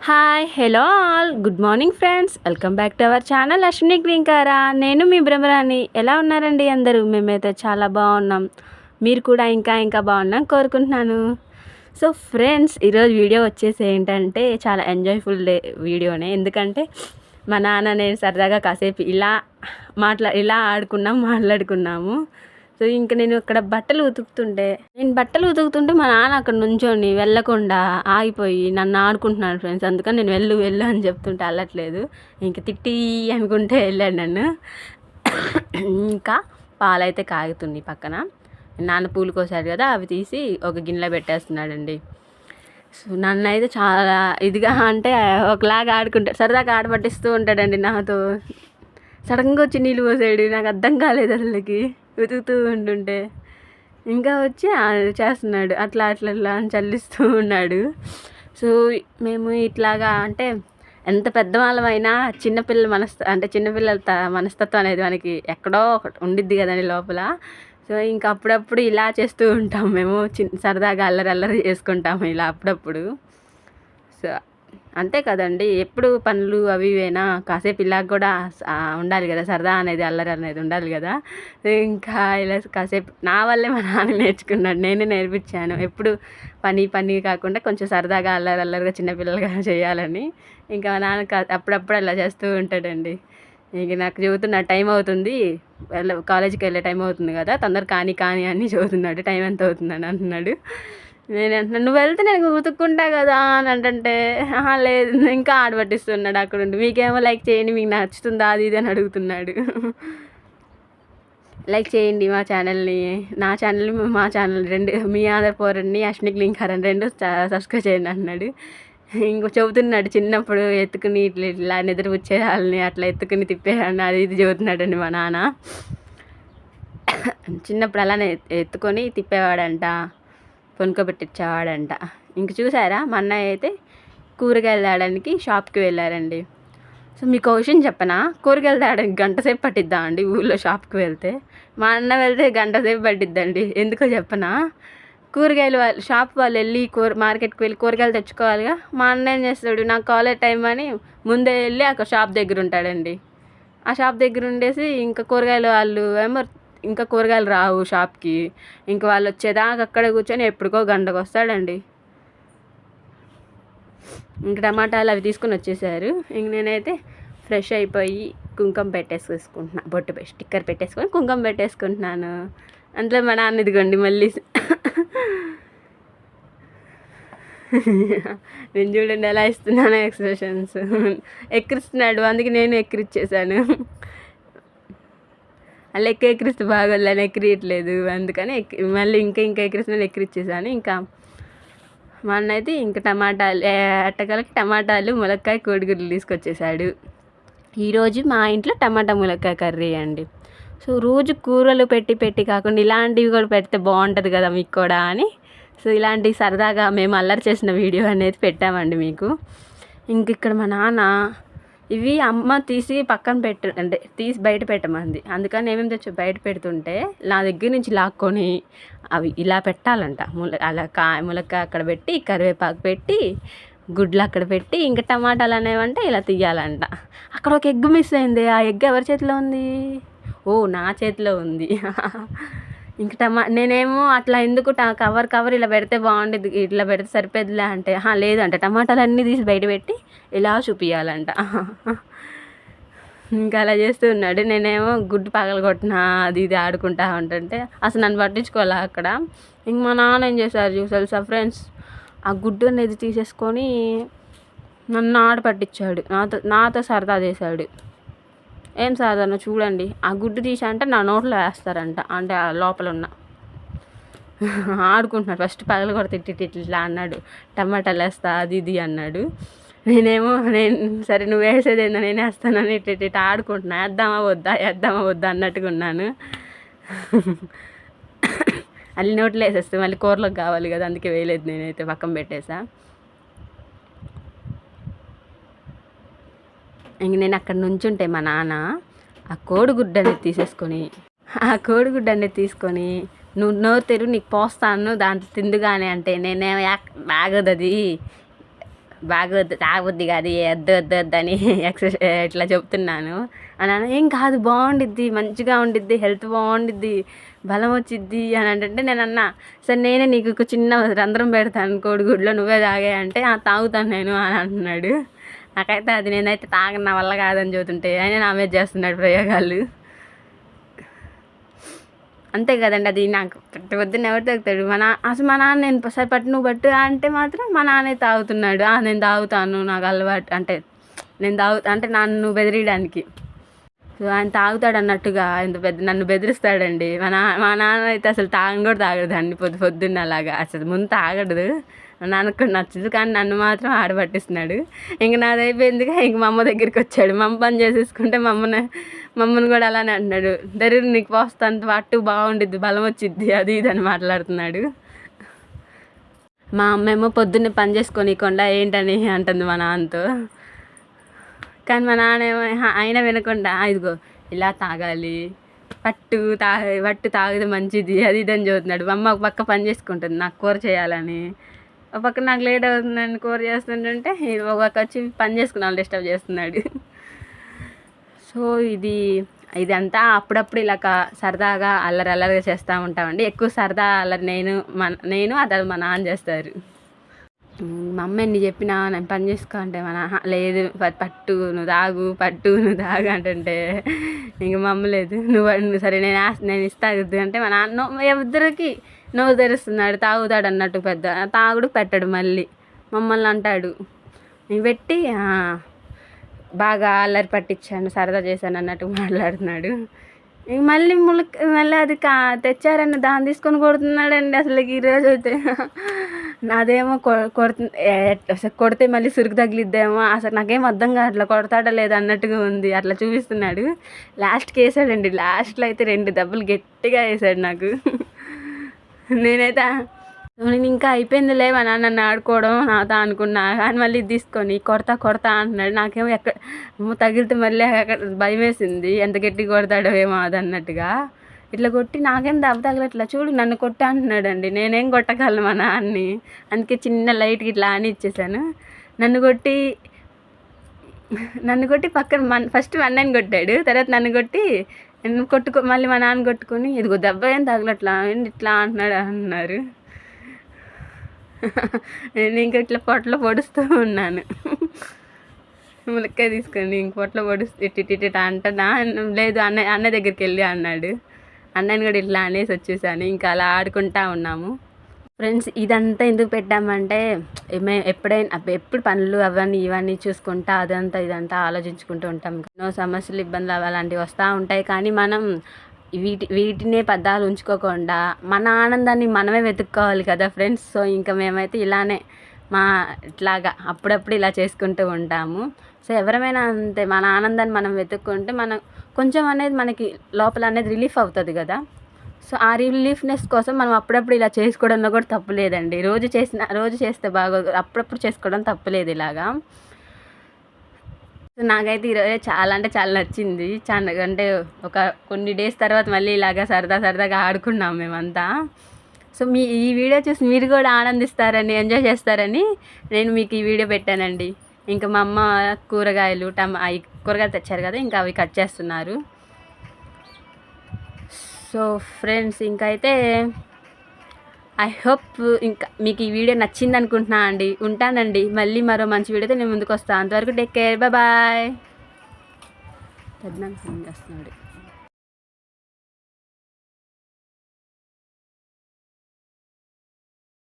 Hi hello all good morning friends, welcome back to our channel Ashwini green కారా. నేను మీ బ్రహ్మరాణి. ఎలా ఉన్నారండి అందరూ? మేమైతే చాలా బాగున్నాం. మీరు కూడా ఇంకా బాగున్నాం కోరుకుంటున్నాను. సో ఫ్రెండ్స్, ఈరోజు వీడియో వచ్చేసి ఏంటంటే చాలా ఎంజాయ్ఫుల్ డే వీడియోనే. ఎందుకంటే మా నాన్న నేను సరదాగా కాసేపు ఇలా మాట్లాడుకున్నాము. సో ఇంక నేను బట్టలు ఉతుకుతుంటే మా నాన్న అక్కడ నుంచొని వెళ్ళకుండా ఆగిపోయి నన్ను ఆడుకుంటున్నాడు ఫ్రెండ్స్. అందుకని నేను వెళ్ళు అని చెప్తుంటే వెళ్ళట్లేదు. ఇంక తిట్టి అనుకుంటే వెళ్ళాడు నన్ను. ఇంకా పాలైతే కాగుతుంది పక్కన. నాన్న పూలు కోసాడు కదా, అవి తీసి ఒక గిన్నెలో పెట్టేస్తున్నాడండి. సో నన్ను అయితే చాలా ఇదిగా అంటే ఒకలాగా సరదాగా ఆడపట్టిస్తూ ఉంటాడండి నాతో. సడన్గా వచ్చి నీళ్ళు పోసాడు, నాకు అర్థం కాలేదు అసలుకి. వెతుకుతూ ఉంటుంటే ఇంకా వచ్చి చేస్తున్నాడు, అట్లా అని చల్లిస్తూ ఉన్నాడు. సో మేము ఇట్లాగా అంటే ఎంత పెద్దవాళ్ళమైనా చిన్నపిల్లల మనస్తత్వం అనేది మనకి ఎక్కడో ఒకటి ఉండిద్ది కదండి లోపల. సో ఇంకా అప్పుడప్పుడు ఇలా చేస్తూ ఉంటాం మేము, సరదాగా అల్లరి చేసుకుంటాము ఇలా అప్పుడప్పుడు. సో అంతే కదండి, ఎప్పుడు పనులు అవి ఇవేనా, కాసేపు ఇలా కూడా ఉండాలి కదా, సరదా అనేది అల్లరి అనేది ఉండాలి కదా. ఇంకా ఇలా కాసేపు నా వల్లే మా నాన్న నేర్చుకున్నాడు, నేనే నేర్పించాను. ఎప్పుడు పని కాకుండా కొంచెం సరదాగా అల్లరిగా చిన్నపిల్లలుగా చేయాలని. ఇంకా మా నాన్న అప్పుడప్పుడు అలా చేస్తూ ఉంటాడండి. ఇంక నాకు చెబుతున్నా టైం అవుతుంది, కాలేజీకి వెళ్ళే టైం అవుతుంది కదా, తొందర కానీ అని చెబుతున్నాడు. టైం ఎంత అవుతుందని అంటున్నాడు. నేను అంటున్నాను, నువ్వు వెళ్తే నేను ఉతుక్కుంటా కదా అని అంటే, లేదు ఇంకా ఆడబట్టిస్తున్నాడు అక్కడ ఉండి. మీకేమో లైక్ చేయండి, మీకు నచ్చుతుందా అది ఇది అని అడుగుతున్నాడు. లైక్ చేయండి మా ఛానల్ని, నా ఛానల్ని మా ఛానల్ రెండు, మీ ఆధార్ పోరండి అశ్విని గ్రీన్ కారా రెండు సబ్స్క్రైబ్ చేయండి అన్నాడు. ఇంకో చెబుతున్నాడు, చిన్నప్పుడు ఎత్తుకుని ఇట్లా నిద్రపుచ్చేయాలని అట్లా ఎత్తుకుని తిప్పేయాలని అది ఇది చెబుతున్నాడండి మా నాన్న. చిన్నప్పుడు అలానే ఎత్తుకొని తిప్పేవాడంట, కొనుక్కోబెట్టించేవాడంట. ఇంక చూసారా, మా అన్నయ్య అయితే కూరగాయలు తేడానికి షాప్కి వెళ్ళారండి. సో మీకు విషయం చెప్పనా, కూరగాయలు తేడానికి గంట సేపు పట్టిద్దా అండి ఊళ్ళో షాప్కి వెళ్తే? మా అన్న వెళ్తే గంట సేపు పట్టిద్దండి. ఎందుకో చెప్పనా, కూరగాయలు షాప్ వాళ్ళు వెళ్ళి మార్కెట్కి వెళ్ళి కూరగాయలు తెచ్చుకోవాలిగా. మా అన్న ఏం చేస్తాడు, నాకు కాలేజ్ టైం అని ముందే వెళ్ళి అక్కడ షాప్ దగ్గర ఉంటాడండి. ఆ షాప్ దగ్గర ఉండేసి ఇంకా కూరగాయలు వాళ్ళు ఏమో ఇంకా కూరగాయలు రావు షాప్కి, ఇంక వాళ్ళు వచ్చేదాకా అక్కడే కూర్చొని ఎప్పటికో గంటకు వస్తాడండి. ఇంక టమాటాలు అవి తీసుకొని వచ్చేసారు. ఇంక నేనైతే ఫ్రెష్ అయిపోయి కుంకుమ పెట్టేసుకుంటున్నా, స్టిక్కర్ పెట్టేసుకొని కుంకుమ పెట్టేసుకుంటున్నాను. అందులో మా నాన్న ఇదిగోండి మళ్ళీ నేను చూడండి ఎలా ఇస్తున్నాను ఎక్స్ప్రెషన్స్. ఎక్కిరిస్తున్నాడు, అందుకే నేను ఎక్కిరిచ్చేసాను. అలా ఎక్కిరిస్తే బాగోదని ఎక్కిరియట్లేదు, అందుకని మళ్ళీ ఇంకా ఎక్కిరిస్తున్నాను, ఎక్కిరిచ్చేసాను. ఇంకా మా అన్న అయితే ఇంకా అట్టకాలకి టమాటాలు ములక్కాయ కోడిగుడ్లు తీసుకొచ్చేసాడు. ఈరోజు మా ఇంట్లో టమాటా ములక్కాయ కర్రీ అండి. సో రోజు కూరలు పెట్టి కాకుండా ఇలాంటివి కూడా పెడితే బాగుంటుంది కదా మీకు కూడా అని, సో ఇలాంటివి సరదాగా మేము అల్లరి చేసిన వీడియో అనేది పెట్టామండి మీకు. ఇంక ఇక్కడ మా నాన్న ఇవి అమ్మ తీసి పక్కన తీసి బయట పెట్టమంది. అందుకని ఏమేమి తెచ్చి బయట పెడుతుంటే నా దగ్గర నుంచి లాక్కొని అవి ఇలా పెట్టాలంట. ములక్కాయ అక్కడ పెట్టి, కరివేపాకు పెట్టి, గుడ్లు అక్కడ పెట్టి, ఇంకా టమాటాలు అనేవంటే ఇలా తీయాలంట. అక్కడ ఒక ఎగ్ మిస్ అయింది. ఆ ఎగ్ ఎవరి చేతిలో ఉంది? ఓ, నా చేతిలో ఉంది. ఇంక నేనేమో అట్లా ఎందుకు కవర్ ఇలా పెడితే బాగుండేది, ఇట్లా పెడితే సరిపోద్దిలే అంటే, లేదంట టమాటాలు అన్నీ తీసి బయట పెట్టి ఇలా చూపించాలంట. ఇంకా అలా చేస్తూ ఉన్నాడు. నేనేమో గుడ్డు పగలగొట్టినా అది ఇది ఆడుకుంటా ఉంటుంటే అసలు నన్ను పట్టించుకోవాలా అక్కడ. ఇంక మా నాన్న ఏం చేశారు తెలుసా ఫ్రెండ్స్, ఆ గుడ్డు అనేది తీసేసుకొని నన్ను పట్టించాడు, నాతో సరదా చేశాడు. ఏం సాధారణ చూడండి, ఆ గుడ్డు తీసా అంటే నా నోట్లో వేస్తారంట, అంటే ఆ లోపల ఉన్న ఆడుకుంటున్నాడు. ఫస్ట్ పగలు కూడా ఇట్లా అన్నాడు, టమాటాలు వేస్తా అది ఇది అన్నాడు. నేను సరే నువ్వు వేసేదేందో నేను వేస్తానని ఇట్లా ఆడుకుంటున్నా, వేద్దామా వద్దా అన్నట్టుగా ఉన్నాను. అల్లి నోట్లో వేసేస్తే మళ్ళీ కూరలోకి కావాలి కదా, అందుకే వేయలేదు, నేనైతే పక్కన పెట్టేసా. ఇంక నేను అక్కడ నుంచుంటే మా నాన్న ఆ కోడిగుడ్డు అనేది తీసుకొని నువ్వు నోరు తెరువు, నీకు పోస్తాను దాంట్లో తిందుగానే అంటే, నేనేమో ఆగదు అది బాగొద్దు తాగొద్ది కాదు వద్దు వద్దు వద్దు అని ఇట్లా చెప్తున్నాను అని ఏం కాదు బాగుండిద్ది మంచిగా ఉండిద్ది హెల్త్ బాగుండిద్ది బలం వచ్చిద్ది అని అంటే నేను అన్నా సరే నేనే నీకు చిన్న రంధ్రం పెడతాను కోడిగుడ్లో నువ్వే తాగే అంటే తాగుతాను నేను అని అంటున్నాడు. నాకైతే అది నేనైతే తాగను నా వల్ల కాదని చెబుతుంటే ఆయన నా మీద చేస్తున్నాడు ప్రయోగాలు. అంతే కదండి, అది నాకు పొద్దున్న ఎవరు తాగుతాడు అసలు మా నాన్న నేను సరే పట్టు నువ్వు పట్టు అంటే మాత్రం మా నాన్నే తాగుతున్నాడు. నేను తాగుతాను నాకు అలవాటు అంటే నేను అంటే నన్ను బెదిరియడానికి. సో ఆయన తాగుతాడు అన్నట్టుగా ఇంత పెద్ద నన్ను బెదిరిస్తాడండి. మా నాన్న అయితే అసలు తాగని కూడా తాగడు దాన్ని పొద్దున్న అలాగా అసలు ముందు తాగడు. నాన్నకు కూడా నచ్చదు కానీ నన్ను మాత్రం ఆడపట్టిస్తున్నాడు. ఇంక నాది అయిపోయిందిగా ఇంక మా అమ్మ దగ్గరికి వచ్చాడు. మా అమ్మ పని చేసేసుకుంటే మమ్మల్ని కూడా అలానే అంటున్నాడు, దరి నీకు పోస్తంత పట్టు బాగుండిద్ది బలం వచ్చిద్ది అది ఇది అని మాట్లాడుతున్నాడు. మా అమ్మ ఏమో పొద్దున్నే పని చేసుకోనీయకుండా ఏంటని అంటుంది మా నాన్నతో. కానీ మా నాన్న ఏమో అయినా వినకుండా ఇదిగో ఇలా తాగాలి పట్టు తాగితే మంచిది అది ఇది అని చదువుతున్నాడు. మా అమ్మ ఒక పక్క పని చేసుకుంటుంది నాకు కూర చేయాలని, ఒక పక్క నాకు లేట్ అవుతుందని కూర చేస్తుంటే ఒక పక్క వచ్చి పని చేసుకున్నాను డిస్టర్బ్ చేస్తున్నాడు. సో ఇదంతా అప్పుడప్పుడు ఇలా సరదాగా అల్లరిగా చేస్తూ ఉంటామండి. ఎక్కువ సరదా అల్లరి నేను అది మా నాన్న చేస్తారు. మా అమ్మ ఎన్ని చెప్పినా నేను పని చేసుకో అంటే లేదు పట్టు నువ్వు తాగు అంటుంటే ఇంక మా అమ్మ లేదు నువ్వు సరే నేను ఇస్తాను అంటే మా నాన్న ఇద్దరికి నోరు తెరుస్తున్నాడు తాగుతాడు అన్నట్టు పెద్ద తాగుడు పెట్టడు. మళ్ళీ మమ్మల్ని అంటాడు నేను పెట్టి బాగా అల్లరి పట్టించాను సరదా చేశాను అన్నట్టు మాట్లాడుతున్నాడు. ఇంక మళ్ళీ అది తెచ్చారని దాన్ని తీసుకొని కొడుతున్నాడండి. అసలు ఈరోజు అయితే నాదేమో అసలు కొడితే మళ్ళీ సురుకు తగిలిద్దేమో అసలు నాకేం అర్థం కావట్లా కొడతాడా లేదా అన్నట్టుగా ఉంది. అట్లా చూపిస్తున్నాడు. లాస్ట్కి వేసాడండి. లాస్ట్లో అయితే 2 దెబ్బలు గట్టిగా వేసాడు నాకు. నేనైతే నేను ఇంకా అయిపోయింది లేవా నన్ను ఆడుకోవడం నాతో అనుకున్నా కానీ మళ్ళీ తీసుకొని కొడతా అంటున్నాడు. నాకేమో తగిలితే మళ్ళీ అక్కడ భయం వేసింది ఎంత గట్టిగా కొడతాడో ఏమో అది అన్నట్టుగా. ఇట్లా కొట్టి నాకేం దెబ్బ తగలట్లా చూడు నన్ను కొట్టి అంటున్నాడండి. నేనేం కొట్టగలను మా నాన్ని, అందుకే చిన్న లైట్కి ఇట్లా అని ఇచ్చేసాను. నన్ను కొట్టి పక్కన ఫస్ట్ మా అన్నయ్యని కొట్టాడు, తర్వాత నన్ను కొట్టి మళ్ళీ మా నాన్న కొట్టుకొని ఇదిగో దెబ్బ ఏం తగలట్లా ఇట్లా అన్నారు. నేను ఇంకా ఇట్లా పొట్టలో పొడుస్తూ ఉన్నాను. ములక్కాయ తీసుకొని ఇంక పొట్టలో పొడుస్తూ ఇట్ట అంటనా లేదు అన్నయ్య దగ్గరికి వెళ్ళి అన్నాడు. అన్నయ్యని కూడా ఇట్లా అనేసి వచ్చేసాను. ఇంకా అలా ఆడుకుంటా ఉన్నాము. ఫ్రెండ్స్ ఇదంతా ఎందుకు పెట్టామంటే మేము ఎప్పుడు పనులు ఇవన్నీ చూసుకుంటా ఇదంతా ఆలోచించుకుంటూ ఉంటాం. ఎన్నో సమస్యలు ఇబ్బందులు అలాంటివి వస్తూ ఉంటాయి. కానీ మనం వీటినే పద్దాలు ఉంచుకోకుండా మన ఆనందాన్ని మనమే వెతుక్కోవాలి కదా ఫ్రెండ్స్. సో ఇంకా మేమైతే ఇలానే ఇట్లాగా అప్పుడప్పుడు ఇలా చేసుకుంటూ ఉంటాము. సో ఎవరమైనా అంతే మన ఆనందాన్ని మనం వెతుక్కుంటే మనం కొంచెం అనేది మనకి లోపల అనేది రిలీఫ్ అవుతుంది కదా. సో ఆ రిలీఫ్నెస్ కోసం మనం అప్పుడప్పుడు ఇలా చేసుకోవడంలో కూడా తప్పు లేదండి. రోజు చేస్తే బాగోదు, అప్పుడప్పుడు చేసుకోవడం తప్పులేదు ఇలాగా. సో నాకైతే ఈరోజు చాలా అంటే చాలా నచ్చింది. అంటే ఒక కొన్ని డేస్ తర్వాత మళ్ళీ ఇలాగా సరదాగా ఆడుకున్నాం మేమంతా. సో ఈ వీడియో చూసి మీరు కూడా ఆనందిస్తారని ఎంజాయ్ చేస్తారని నేను మీకు ఈ వీడియో పెట్టానండి. ఇంకా మా అమ్మ కూరగాయలు తెచ్చారు కదా ఇంకా అవి కట్ చేస్తున్నారు. సో ఫ్రెండ్స్ ఇంకైతే ఐ హోప్ ఇంకా మీకు ఈ వీడియో నచ్చింది అనుకుంటున్నా అండి. ఉంటానండి, మళ్ళీ మరో మంచి వీడియోతో నేను ముందుకు వస్తాను. అంతవరకు టేక్ కేర్, బాయ్. పెద్దనాన్న ఫోన్ చేస్తున్నాడు.